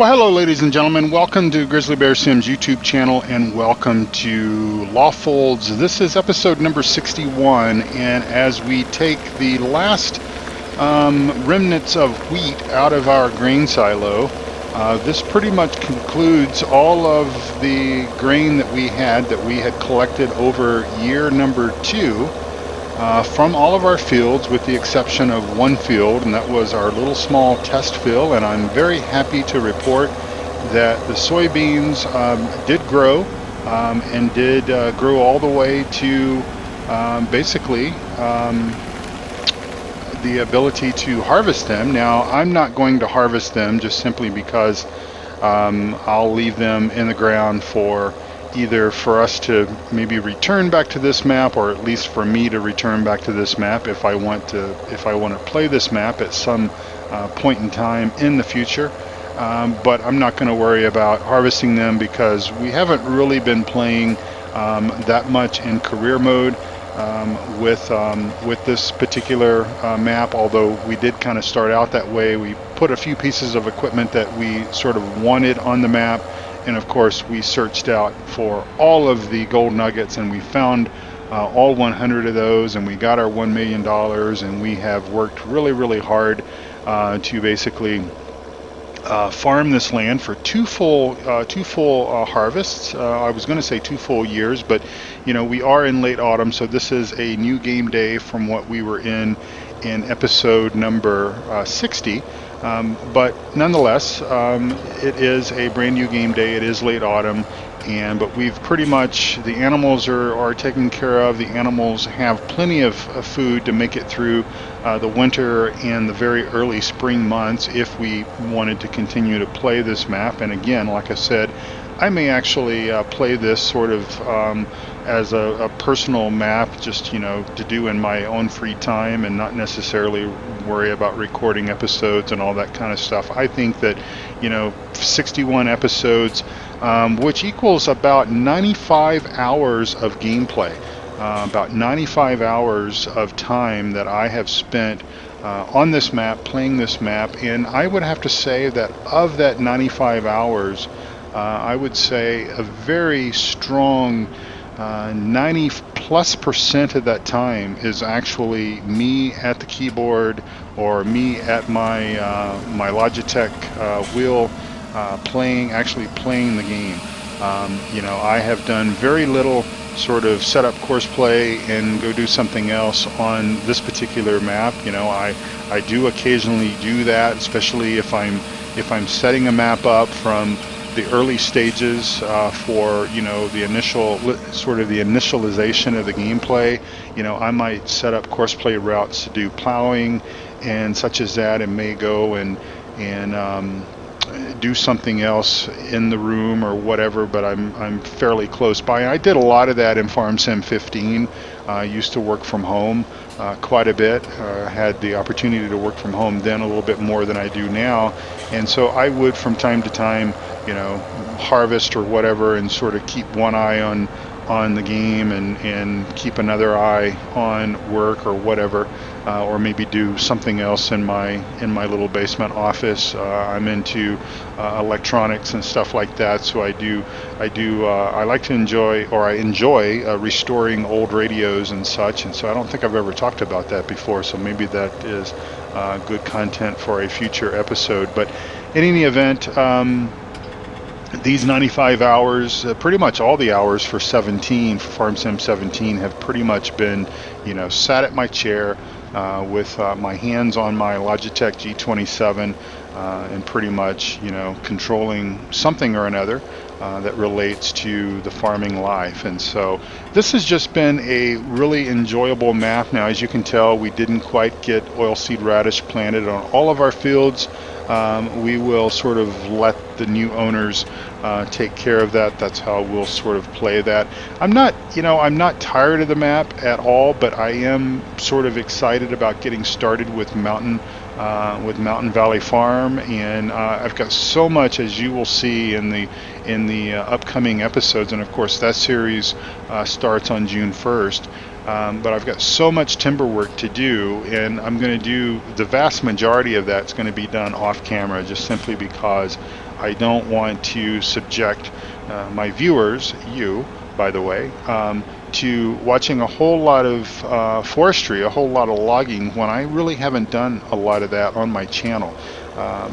Well, hello ladies and gentlemen, welcome to Grizzly Bear Sims YouTube channel and welcome to Lawfolds. This is episode number 61, and as we take the last remnants of wheat out of our grain silo, this pretty much concludes all of the grain that we had collected over year number 2 from all of our fields, with the exception of one field, and that was our little small test fill. And I'm very happy to report that the soybeans did grow and did grow all the way to basically the ability to harvest them. Now, I'm not going to harvest them just simply because I'll leave them in the ground for either for us to maybe return back to this map, or at least for me to return back to this map if I want to play this map at some point in time in the future. But I'm not going to worry about harvesting them because we haven't really been playing that much in career mode with this particular map, although we did kind of start out that way. We put a few pieces of equipment that we sort of wanted on the map, and of course we searched out for all of the gold nuggets, and we found all 100 of those, and we got our $1 million, and we have worked really hard to basically farm this land for two full harvests. I was going to say 2 full years, but you know, we are in late autumn, so this is a new game day from what we were in episode number 60. But nonetheless, it is a brand new game day. It is late autumn, but we've pretty much, the animals are taken care of. The animals have plenty of food to make it through the winter and the very early spring months if we wanted to continue to play this map. And again, like I said, I may actually play this sort of as a personal map, just, you know, to do in my own free time and not necessarily worry about recording episodes and all that kind of stuff. I think that, you know, 61 episodes, which equals about 95 hours of gameplay, about 95 hours of time that I have spent on this map, playing this map. And I would have to say that of that 95 hours, I would say a very strong 90+% of that time is actually me at the keyboard or me at my my Logitech wheel, actually playing the game. You know, I have done very little sort of set up course play and go do something else on this particular map. You know, I do occasionally do that, especially if I'm setting a map up from the early stages for, you know, the initial sort of the initialization of the gameplay. You know, I might set up course play routes to do plowing and such as that, and may go and do something else in the room or whatever, but I'm fairly close by. I did a lot of that in Farm Sim 15. I used to work from home quite a bit. Had the opportunity to work from home then a little bit more than I do now, and so I would from time to time, you know, harvest or whatever and sort of keep one eye on the game and keep another eye on work or whatever, or maybe do something else in my little basement office. I'm into electronics and stuff like that, so I like to enjoy restoring old radios and such, and so I don't think I've ever talked about that before, so maybe that is good content for a future episode. But in any event, these 95 hours, pretty much all the hours for Farm Sim 17 have pretty much been, you know, sat at my chair with my hands on my Logitech G27 and pretty much, you know, controlling something or another that relates to the farming life. And so this has just been a really enjoyable map. Now, as you can tell, we didn't quite get oilseed radish planted on all of our fields. We will sort of let the new owners take care of that. That's how we'll sort of play that. I'm not tired of the map at all, but I am sort of excited about getting started with Mountain Valley Farm, and I've got so much, as you will see in the upcoming episodes, and of course that series starts on June 1st. But I've got so much timber work to do, and I'm going to do the vast majority of that's going to be done off camera, just simply because I don't want to subject my viewers, you, by the way, to watching a whole lot of forestry, a whole lot of logging, when I really haven't done a lot of that on my channel.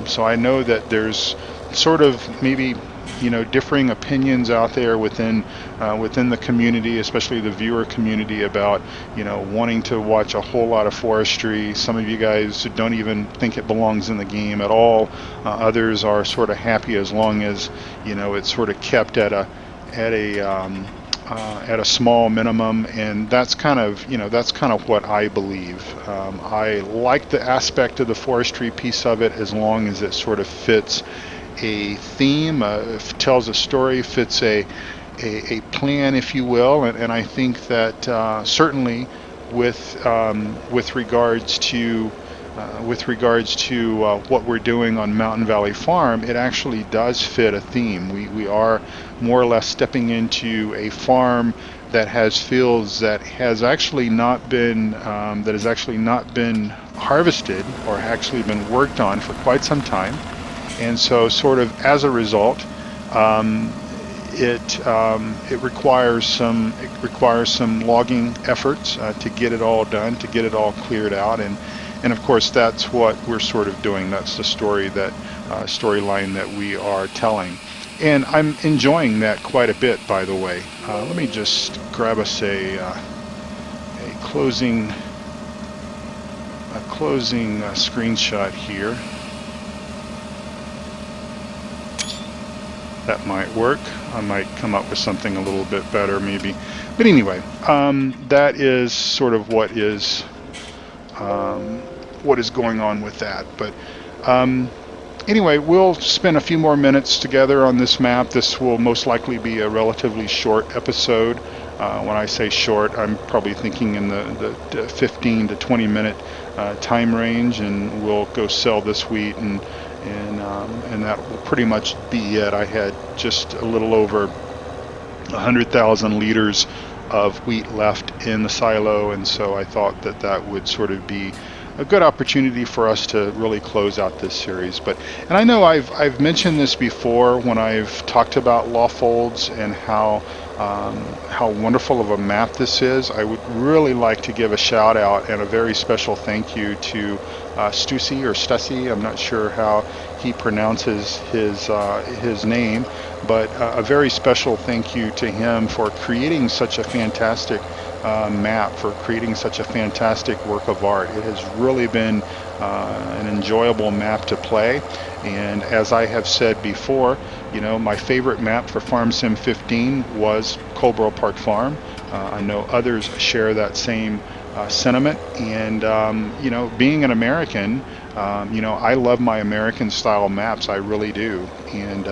So I know that there's sort of maybe, you know, differing opinions out there within the community, especially the viewer community, about, you know, wanting to watch a whole lot of forestry. Some of you guys don't even think it belongs in the game at all. Others are sort of happy as long as, you know, it's sort of kept at a small minimum, and that's kind of, you know, that's kind of what I believe. I like the aspect of the forestry piece of it as long as it sort of fits a theme, tells a story, fits a plan, if you will, and I think that certainly with regards to what we're doing on Mountain Valley Farm, it actually does fit a theme. We are more or less stepping into a farm that has fields that has actually not been harvested or actually been worked on for quite some time. And so, sort of as a result, it requires some logging efforts to get it all done, to get it all cleared out, and of course that's what we're sort of doing. That's the storyline that we are telling, and I'm enjoying that quite a bit, by the way. Let me just grab us a closing screenshot here. That might work. I might come up with something a little bit better, maybe. But anyway, that is sort of what is going on with that. But anyway, we'll spend a few more minutes together on this map. This will most likely be a relatively short episode. When I say short, I'm probably thinking in the 15 to 20 minute time range, and we'll go sell this wheat, and that will pretty much be it. I had just a little over 100,000 liters of wheat left in the silo, and so I thought that that would sort of be a good opportunity for us to really close out this series. And I know I've mentioned this before when I've talked about Lawfolds and how wonderful of a map this is. I would really like to give a shout out and a very special thank you to Stussy or Stussy. I'm not sure how he pronounces his name, but a very special thank you to him for creating such a fantastic map, for creating such a fantastic work of art. It has really been an enjoyable map to play, and as I have said before, you know, my favorite map for Farm Sim 15 was Coleborough Park Farm. I know others share that same sentiment, and you know, being an American, you know, I love my American style maps, I really do, and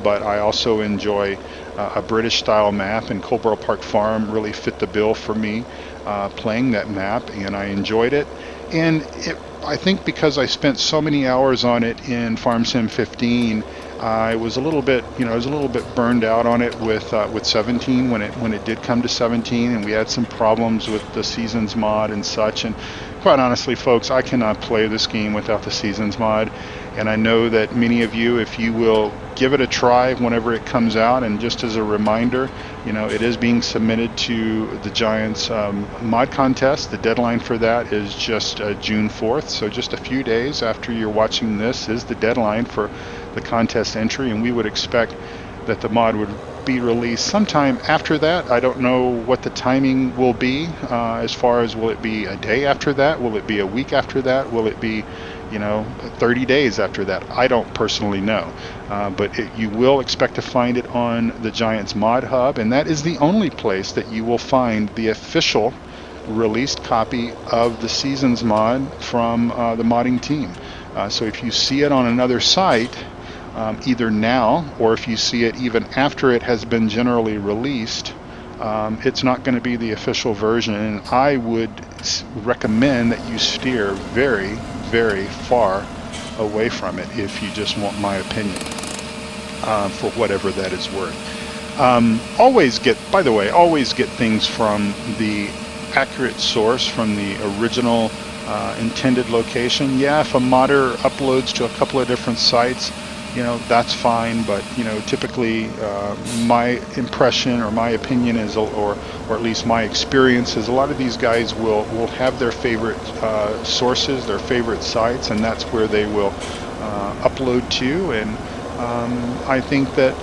but I also enjoy a British style map, and Coleborough Park Farm really fit the bill for me playing that map, and I enjoyed it. And I think because I spent so many hours on it in Farm Sim 15, I was a little bit, you know, I was a little bit burned out on it with 17 when it did come to 17, and we had some problems with the Seasons mod and such. And quite honestly, folks, I cannot play this game without the Seasons mod. And I know that many of you, if you will give it a try whenever it comes out, and just as a reminder, you know, it is being submitted to the Giants mod contest. The deadline for that is just June 4th, so just a few days after you're watching this is the deadline for the contest entry, and we would expect that the mod would be released sometime after that. I don't know what the timing will be as far as, will it be a day after that? Will it be a week after that? Will it be, you know, 30 days after that? I don't personally know, but you will expect to find it on the Giants Mod Hub, and that is the only place that you will find the official released copy of the Seasons mod from the modding team. So if you see it on another site, either now or if you see it even after it has been generally released, it's not going to be the official version, and I would recommend that you steer very, very far away from it if you just want my opinion, for whatever that is worth. Always get things from the accurate source, from the original intended location. Yeah, if a modder uploads to a couple of different sites, that's fine. But typically, my impression or my opinion is, or at least my experience is, a lot of these guys will have their favorite sources, their favorite sites, and that's where they will upload to. And I think that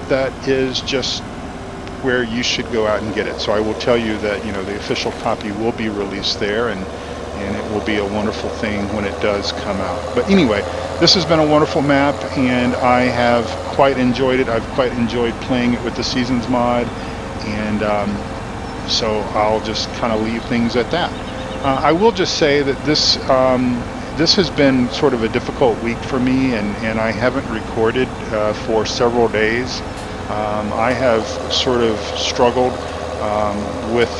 that is just where you should go out and get it. So I will tell you that the official copy will be released there, and it will be a wonderful thing when it does come out. But anyway, this has been a wonderful map, and I have quite enjoyed it. I've quite enjoyed playing it with the Seasons mod, and so I'll just kind of leave things at that. I will just say that this has been sort of a difficult week for me, and I haven't recorded for several days. I have sort of struggled with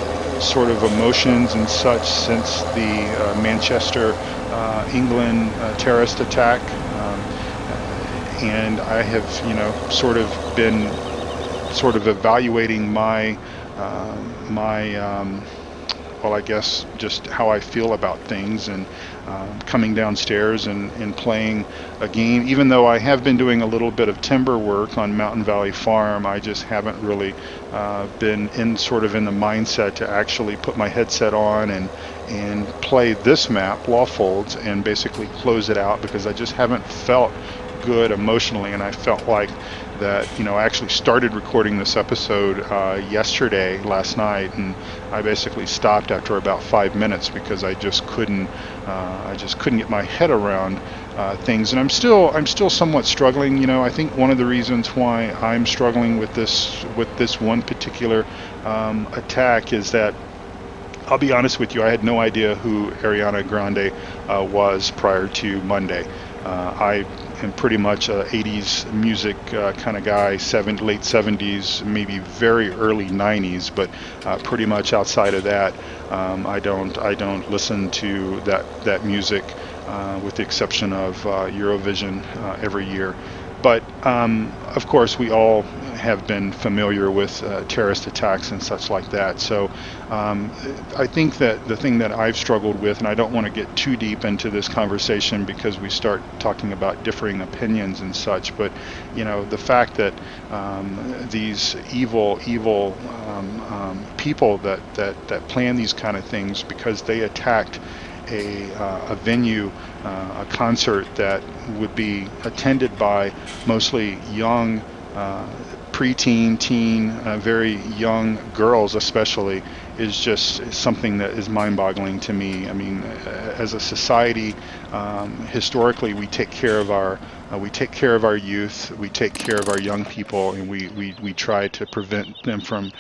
sort of emotions and such since the Manchester, England terrorist attack, and I have sort of been evaluating my well, I guess just how I feel about things, and coming downstairs and playing a game. Even though I have been doing a little bit of timber work on Mountain Valley Farm, I just haven't really been in the mindset to actually put my headset on and play this map, Lawfolds, and basically close it out, because I just haven't felt good emotionally. And I felt like that I actually started recording this episode last night, and I basically stopped after about 5 minutes because I just couldn't get my head around things. And I'm still somewhat struggling. I think one of the reasons why I'm struggling with this one particular attack is that, I'll be honest with you, I had no idea who Ariana Grande was prior to Monday. I am pretty much a 80s music kind of guy, late 70s, maybe very early 90s, but pretty much outside of that, I don't listen to that music, with the exception of Eurovision every year. But of course, we all have been familiar with terrorist attacks and such like that. So I think that the thing that I've struggled with, and I don't want to get too deep into this conversation because we start talking about differing opinions and such, but the fact that these evil people that plan these kind of things, because they attacked a venue, a concert that would be attended by mostly young, preteen, teen, very young girls especially, is just something that is mind-boggling to me. I mean, as a society, historically, we take care of our youth, we take care of our young people, and we try to prevent them from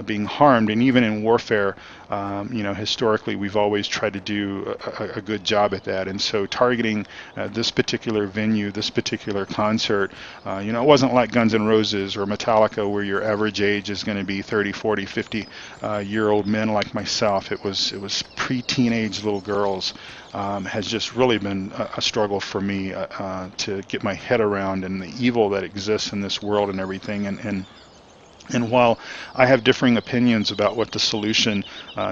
being harmed. And even in warfare, historically, we've always tried to do a good job at that. And so targeting this particular venue, this particular concert, it wasn't like Guns N' Roses or Metallica, where your average age is going to be 30, 40, 50-year-old men like myself. It was pre-teenage little girls. Has just really been a struggle for me to get my head around, and the evil that exists in this world and everything. And while I have differing opinions about what the solution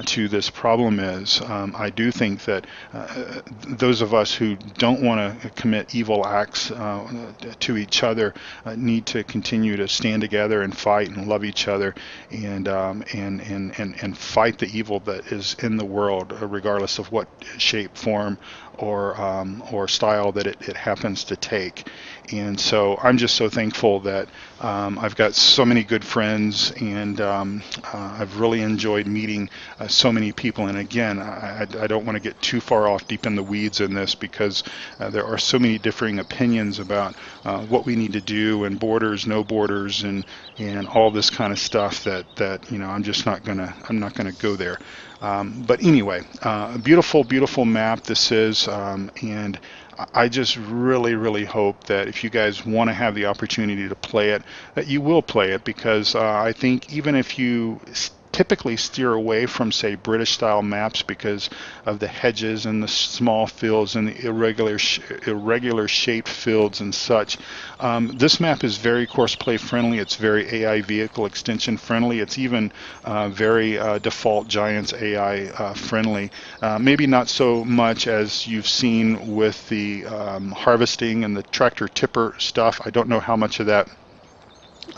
to this problem is, I do think that those of us who don't want to commit evil acts to each other need to continue to stand together and fight and love each other, and fight the evil that is in the world, regardless of what shape, form, or style that it happens to take. And so I'm just so thankful that I've got so many good friends, and I've really enjoyed meeting so many people. And again, I don't want to get too far off deep in the weeds in this, because there are so many differing opinions about what we need to do, and borders, no borders, and all this kind of stuff that I'm just not gonna go there. But anyway, a beautiful map this is, and I just really hope that if you guys want to have the opportunity to play it, that you will play it, because I think even if you typically steer away from, say, British style maps because of the hedges and the small fields and the irregular shaped fields and such. This map is very courseplay friendly. It's very AI vehicle extension friendly. It's even very default Giants AI friendly. Maybe not so much as you've seen with the harvesting and the tractor tipper stuff. I don't know how much of that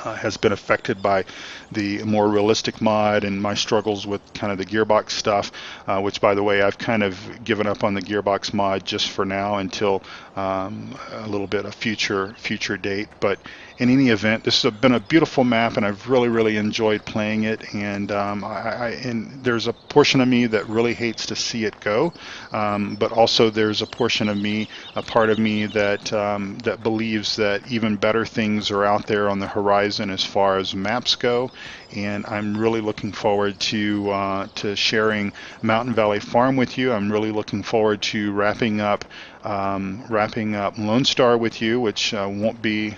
has been affected by the more realistic mod and my struggles with kind of the gearbox stuff, which, by the way, I've kind of given up on the gearbox mod just for now until a little bit of future date. But in any event, this has been a beautiful map, and I've really enjoyed playing it. And and there's a portion of me that really hates to see it go, but also there's a portion of me, a part of me that that believes that even better things are out there on the horizon as far as maps go. And I'm really looking forward to sharing Mountain Valley Farm with you. I'm really looking forward to wrapping up Lone Star with you, which won't be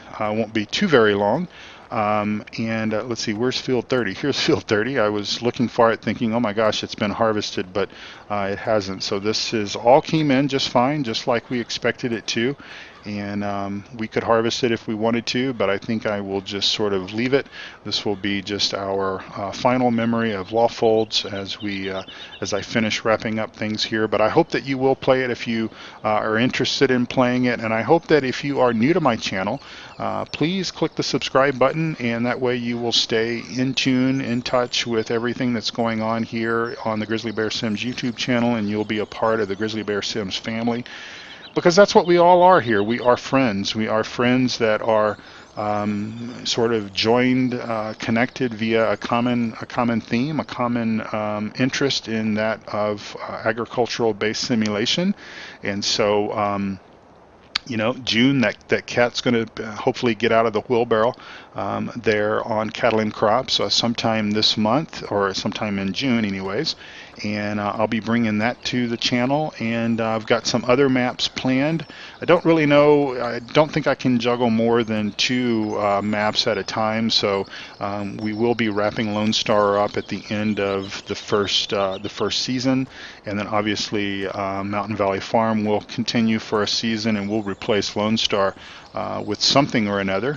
too very long. And let's see, where's field 30? Here's field 30. I was looking for it thinking, oh my gosh, it's been harvested, but it hasn't. So this is all came in just fine, just like we expected it to. And we could harvest it if we wanted to, but I think I will just sort of leave it. This will be just our final memory of Lawfolds as I finish wrapping up things here. But I hope that you will play it if you are interested in playing it, and I hope that if you are new to my channel, please click the subscribe button, and that way you will stay in tune, in touch with everything that's going on here on the Grizzly Bear Sims YouTube channel, and you'll be a part of the Grizzly Bear Sims family. Because that's what we all are here. We are friends. We are friends that are sort of joined, connected via a common theme, a common interest in that of agricultural-based simulation. And so, you know, June, that cat's going to hopefully get out of the wheelbarrow there on Cattle and Crops sometime this month, or sometime in June anyways. And I'll be bringing that to the channel, and I've got some other maps planned. I don't really know, I don't think I can juggle more than 2 maps at a time, so we will be wrapping Lone Star up at the end of the first season, and then obviously Mountain Valley Farm will continue for a season, and we'll replace Lone Star with something or another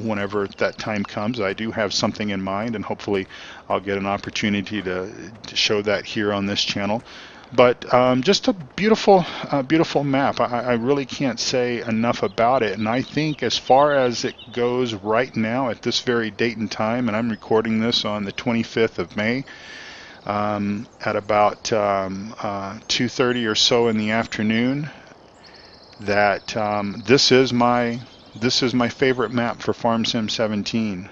whenever that time comes. I do have something in mind, and hopefully I'll get an opportunity to show that here on this channel. But just a beautiful map. I really can't say enough about it. And I think as far as it goes right now at this very date and time, and I'm recording this on the 25th of May, at about 2:30 or so in the afternoon, that this is my favorite map for Farm Sim 17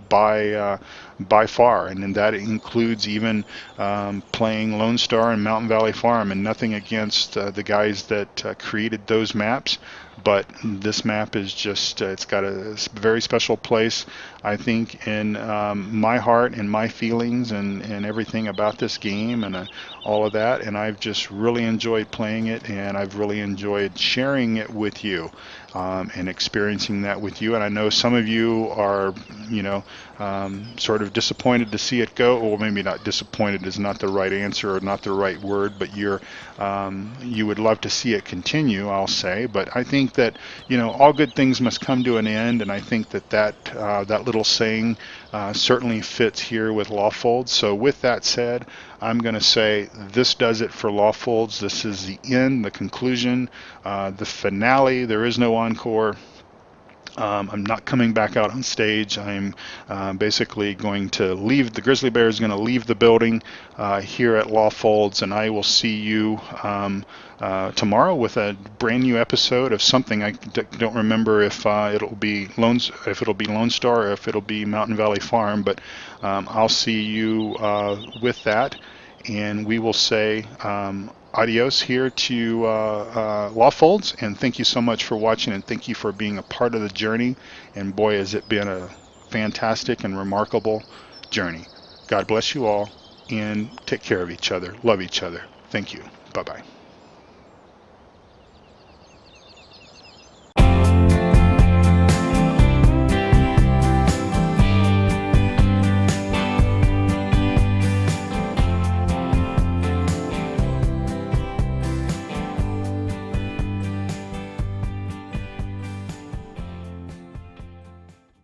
by far, and that includes even playing Lone Star and Mountain Valley Farm, and nothing against the guys that created those maps, but this map is just it's got a very special place, I think, in my heart and my feelings and everything about this game and all of that. And I've just really enjoyed playing it, and I've really enjoyed sharing it with you and experiencing that with you. And I know some of you are, you know, sort of disappointed to see it go, or maybe not disappointed is not the right answer or not the right word, but you would love to see it continue, I'll say. But I think that, you know, all good things must come to an end, and I think that little saying certainly fits here with Lawfolds. So with that said, I'm going to say this does it for Lawfolds. This is the end, the conclusion, the finale. There is no encore. I'm not coming back out on stage. I'm basically going to leave. The Grizzly Bear is going to leave the building here at Lawfolds, and I will see you tomorrow with a brand new episode of something. I don't remember if it'll be Lone Star or if it'll be Mountain Valley Farm, but I'll see you with that, and we will say adios here to Lawfolds, and thank you so much for watching, and thank you for being a part of the journey. And boy, has it been a fantastic and remarkable journey. God bless you all, and take care of each other. Love each other. Thank you. Bye-bye.